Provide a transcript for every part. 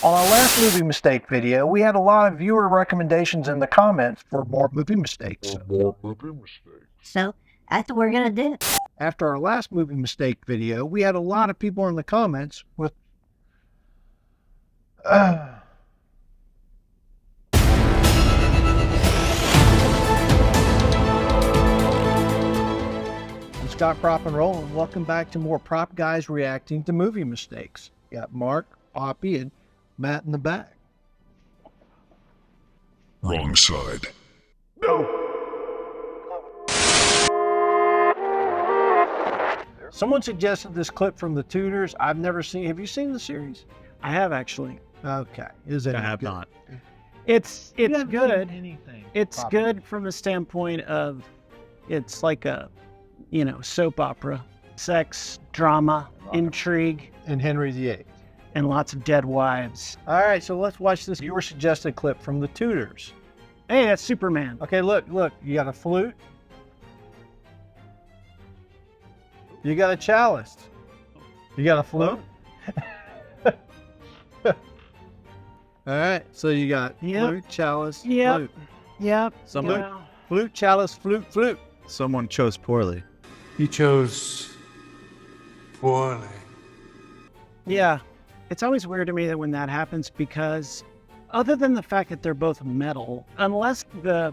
On our last movie mistake video, we had a lot of viewer recommendations in the comments for more movie mistakes. So that's what we're gonna do. After our last movie mistake video, we had a lot of people in the comments with Stop Prop and Roll, and welcome back to more prop guys reacting to movie mistakes. Got Mark, Poppy, and Matt in the back. Wrong side. Someone suggested this clip from The Tudors. I've never seen. Have you seen the series? I have actually. Okay. Is it? I have not. It's haven't good. seen anything. It's Poppy. good from the standpoint of it's like a, soap opera, sex, drama, intrigue, And Henry VIII. and lots of dead wives. All right, so let's watch this viewer suggested clip from The Tudors. Hey, that's Superman. Okay, look. You got a flute. You got a chalice. You got a flute. All right, so you got flute, chalice, Yep. flute. Yep. Someone, Yeah. Flute, chalice, flute. someone chose poorly. He chose poorly. Yeah. It's always weird to me that when that happens, because other than the fact that they're both metal, unless the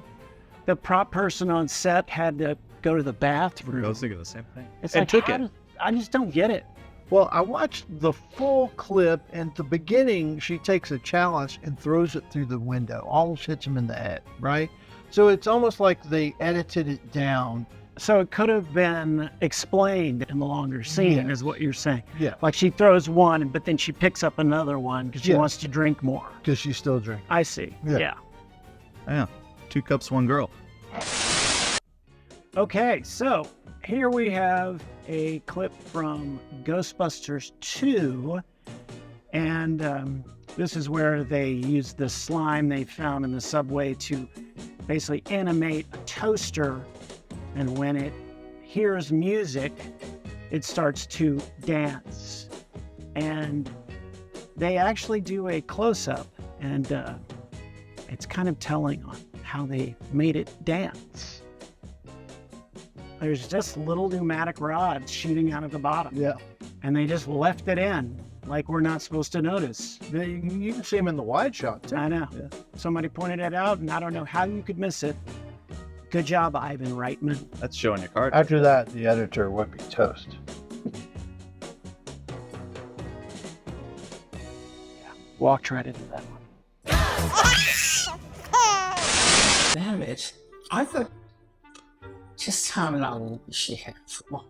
prop person on set had to go to the bathroom, I was thinking the same thing. it's and like, took how it. I just don't get it. Well, I watched the full clip, and at the beginning, she takes a chalice and throws it through the window. Almost hits him in the head, right? So it's almost like they edited it down. So it could have been explained in the longer scene, is what you're saying. Yeah. Like she throws one, but then she picks up another one because she Yeah. wants to drink more. Because she's still drinking. I see. Yeah. Yeah. Yeah, 2 cups, 1 girl. Okay, so here we have a clip from Ghostbusters 2. And this is where they use the slime they found in the subway to basically animate a toaster. And when it hears music, it starts to dance. And they actually do a close-up, and it's kind of telling on how they made it dance. There's just little pneumatic rods shooting out of the bottom. Yeah. And they just left it in, like we're not supposed to notice. You can see him in the wide shot, too. I know. Yeah. Somebody pointed it out, and I don't know how you could miss it. Good job, Ivan Reitman. That's showing your card. After that, the editor would be toast. Walked right into that one. Damn it. I thought just how long does she have for?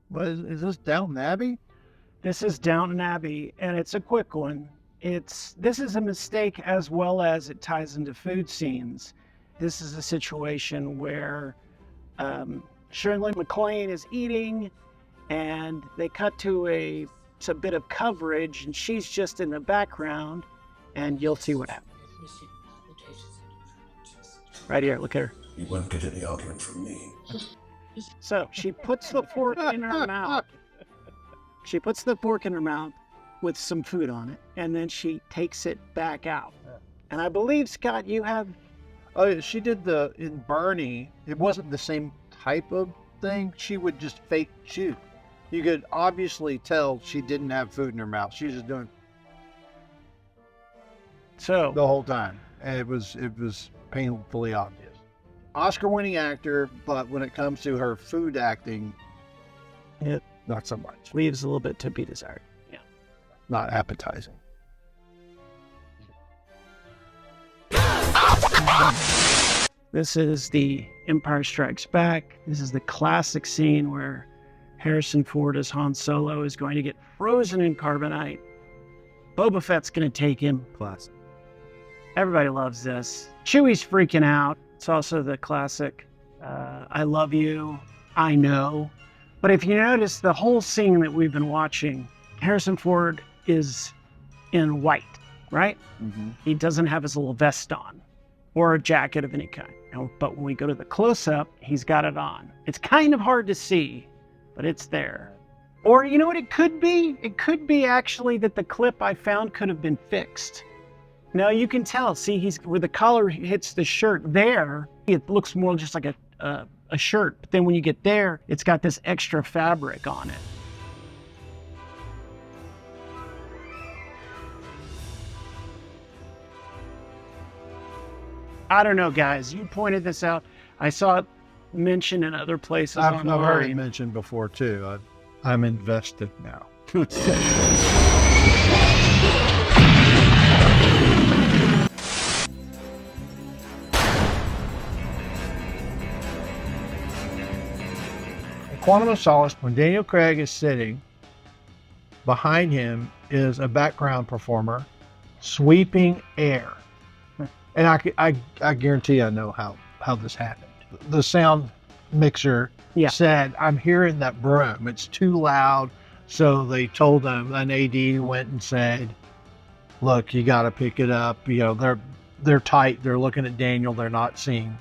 What is this Downton Abbey? This is Downton Abbey, and it's a quick one. This is a mistake as well as it ties into food scenes. This is a situation where Shirley MacLaine is eating, and they cut to a bit of coverage, and she's just in the background, and you'll see what happens. Right here, look at her. You won't get any argument from me. So she puts the fork in her mouth. She puts the fork in her mouth with some food on it, and then she takes it back out. And I believe, Scott, you have... Oh, she did in Bernie, it wasn't the same type of thing. She would just fake chew. You could obviously tell she didn't have food in her mouth. She was just doing So, the whole time. And it was painfully obvious. Oscar-winning actor, but when it comes to her food acting, not so much. leaves a little bit to be desired. Yeah. Not appetizing. This is the Empire Strikes Back. This is the classic scene where Harrison Ford as Han Solo is going to get frozen in carbonite. Boba Fett's going to take him. Classic. Everybody loves this. Chewie's freaking out. It's also the classic, I love you, I know. But if you notice the whole scene that we've been watching, Harrison Ford is in white, right? Mm-hmm. He doesn't have his little vest on or a jacket of any kind. But when we go to the close-up, he's got it on. It's kind of hard to see, but it's there. Or you know what it could be? It could be actually that the clip I found could have been fixed. Now you can tell, see, he's where the collar hits the shirt there, it looks more just like a shirt. But then when you get there, it's got this extra fabric on it. I don't know, guys. You pointed this out. I saw it mentioned in other places I've online. heard it mentioned before too. I'm invested now. In Quantum of Solace, when Daniel Craig is sitting, behind him is a background performer sweeping air. And I guarantee I know how this happened. The sound mixer said, I'm hearing that broom. It's too loud. So they told them, an AD went and said, look, you got to pick it up. You know, they're tight. They're looking at Daniel. They're not seeing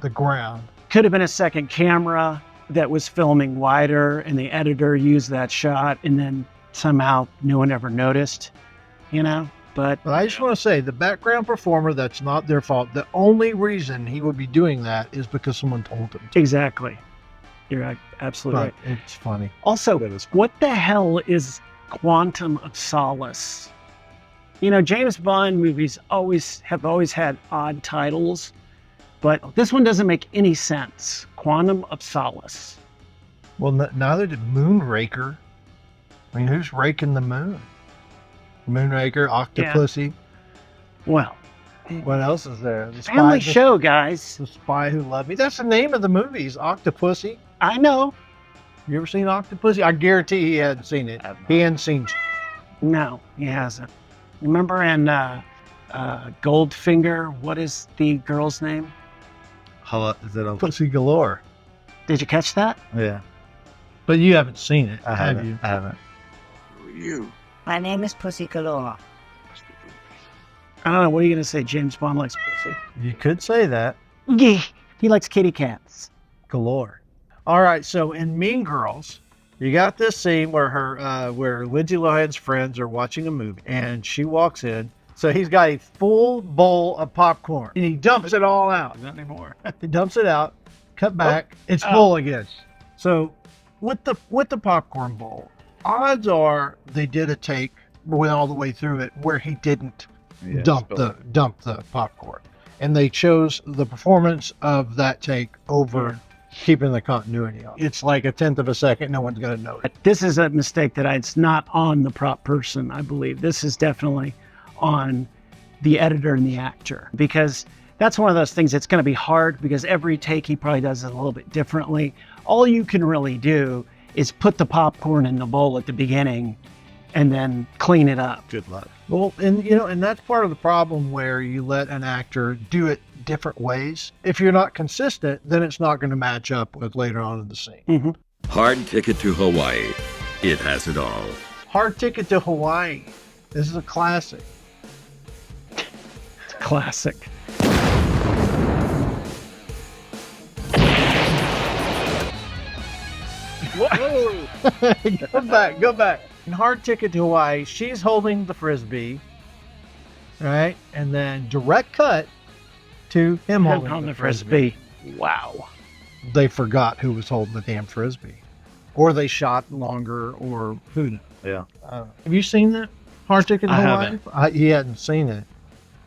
the ground. Could have been a second camera that was filming wider and the editor used that shot and then somehow no one ever noticed, you know? But I just want to say, the background performer, that's not their fault. The only reason he would be doing that is because someone told him to. Exactly. You're absolutely But right. it's funny. Also, what the hell is Quantum of Solace? You know, James Bond movies have always had odd titles, but this one doesn't make any sense. Quantum of Solace. Well, neither did Moonraker. I mean, who's raking the moon? Moonraker, Octopussy. Well, What else is there? The family show, guys. The Spy Who Loved Me. That's the name of the movies, Octopussy. I know. You ever seen Octopussy? I guarantee he hadn't seen it. He hadn't seen. No, he hasn't. Remember in Goldfinger, what is the girl's name? Is it a... Pussy Galore. Did you catch that? Yeah. But you haven't seen it, I have haven't. you? I haven't. My name is Pussy Galore. I don't know. What are you going to say? James Bond likes pussy. You could say that. Yeah, he likes kitty cats. Galore. All right, so in Mean Girls, you got this scene where where Lindsay Lohan's friends are watching a movie, and she walks in. So he's got a full bowl of popcorn, and he dumps it all out. Not anymore. He dumps it out. Cut back. It's full again. So with the popcorn bowl, odds are they did a take, went all the way through it, where he didn't dump the popcorn, and they chose the performance of that take over keeping the continuity on. It's like 1/10 of a second. No one's going to know it. This is a mistake that it's not on the prop person, I believe. This is definitely on the editor and the actor, because that's one of those things that's going to be hard because every take he probably does it a little bit differently. All you can really do is put the popcorn in the bowl at the beginning and then clean it up. Good luck. Well, and that's part of the problem where you let an actor do it different ways. If you're not consistent, then it's not going to match up with later on in the scene. Hard Ticket to Hawaii. It has it all. Hard Ticket to Hawaii. This is a classic. It's a classic. Go back. In Hard Ticket to Hawaii, she's holding the Frisbee, right? And then direct cut to him holding On the the Frisbee. Wow. They forgot who was holding the damn Frisbee. Or they shot longer, or who knows. Yeah. Have you seen that? Hard Ticket to I Hawaii? He hadn't seen it.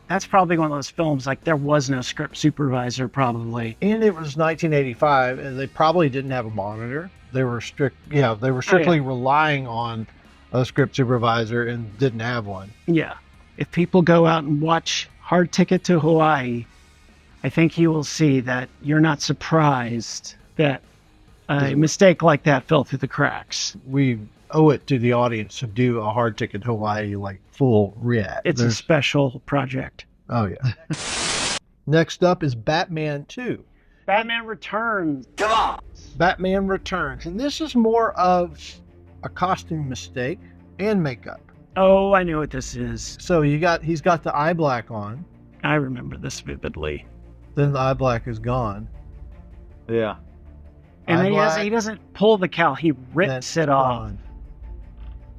That's probably one of those films, like there was no script supervisor probably. And it was 1985, and they probably didn't have a monitor. They were strictly relying on a script supervisor and didn't have one. Yeah. If people go out and watch Hard Ticket to Hawaii, I think you will see that you're not surprised that a mistake like that fell through the cracks. We owe it to the audience to do a Hard Ticket to Hawaii, like full react. It's a special project. Oh, yeah. Next up is Batman 2. Batman Returns. Batman Returns. And this is more of a costume mistake and makeup. Oh, I know what this is. So he's got the eye black on. I remember this vividly. Then the eye black is gone. Yeah. And eye then black, he doesn't pull the cowl, he rips that's it off. gone.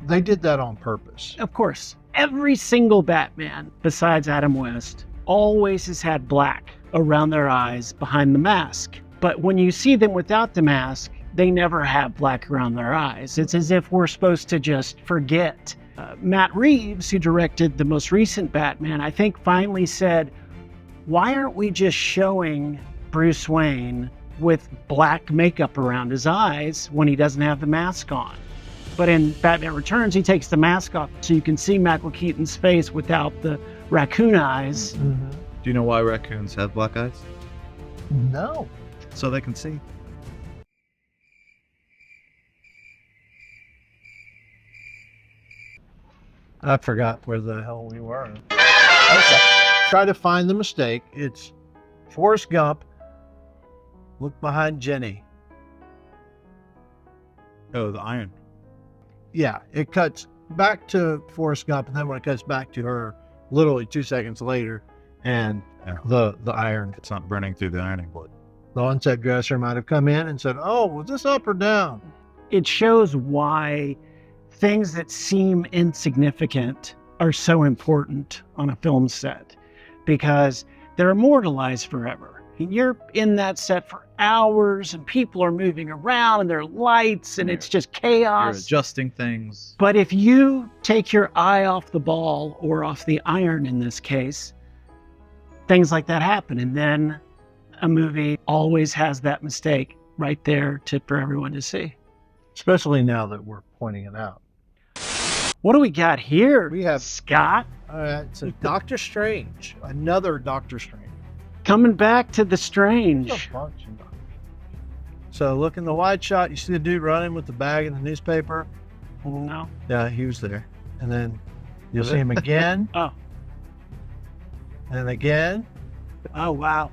They did that on purpose. Of course, every single Batman, besides Adam West, always has had black around their eyes behind the mask. But when you see them without the mask, they never have black around their eyes. It's as if we're supposed to just forget. Matt Reeves, who directed the most recent Batman, I think finally said, why aren't we just showing Bruce Wayne with black makeup around his eyes when he doesn't have the mask on? But in Batman Returns, he takes the mask off so you can see Michael Keaton's face without the raccoon eyes. Mm-hmm. Do you know why raccoons have black eyes? No. So they can see. I forgot where the hell we were. Okay. Try to find the mistake. It's Forrest Gump. Look behind Jenny. Oh, the iron. Yeah, it cuts back to Forrest Gump, and then when it cuts back to her, literally 2 seconds later, and Yeah. the iron. It's not burning through the ironing board. The onset dresser might have come in and said, "Oh, was this up or down?" It shows why things that seem insignificant are so important on a film set, because they're immortalized forever. And you're in that set for hours and people are moving around and there are lights and it's just You're chaos. adjusting things. But if you take your eye off the ball, or off the iron in this case, things like that happen. And then a movie always has that mistake right there for everyone to see. Especially now that we're pointing it out. What do we got here? We have- Scott So Doctor Strange, another Doctor Strange. coming back to the There's strange. a bunch of Doctor. So look in the wide shot, you see the dude running with the bag and the newspaper. No. Yeah, he was there. And then you'll see him again. Oh. And again. Oh, wow.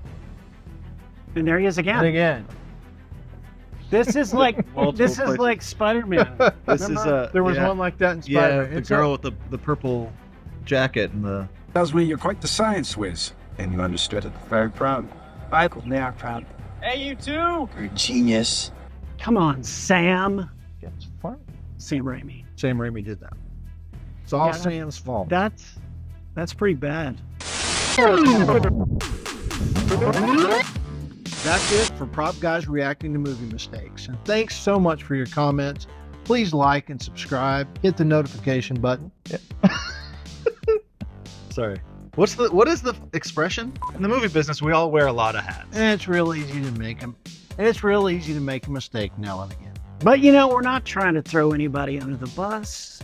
And there he is And again. again. This is like places. like Spider-Man. This is Remember? There was yeah. one like that in Yeah, Spider-Man. the It's girl with the purple jacket and the. Tells me you're quite the science whiz, and you understood it. Very proud. Michael, they are proud. Hey, you too! You're a genius. Come on, Sam. It's fun. Sam Raimi. Sam Raimi did that. It's all Yeah, Sam's fault. That's pretty bad. That's it for Prop Guys reacting to movie mistakes. And thanks so much for your comments. Please like and subscribe. Hit the notification button. Sorry. What is the expression? In the movie business, we all wear a lot of hats. And it's real easy to make them. And it's real easy to make a mistake now and again. But you know, we're not trying to throw anybody under the bus.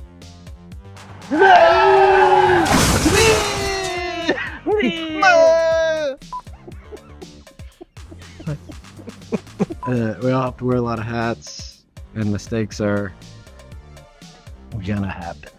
We all have to wear a lot of hats, and mistakes are gonna happen.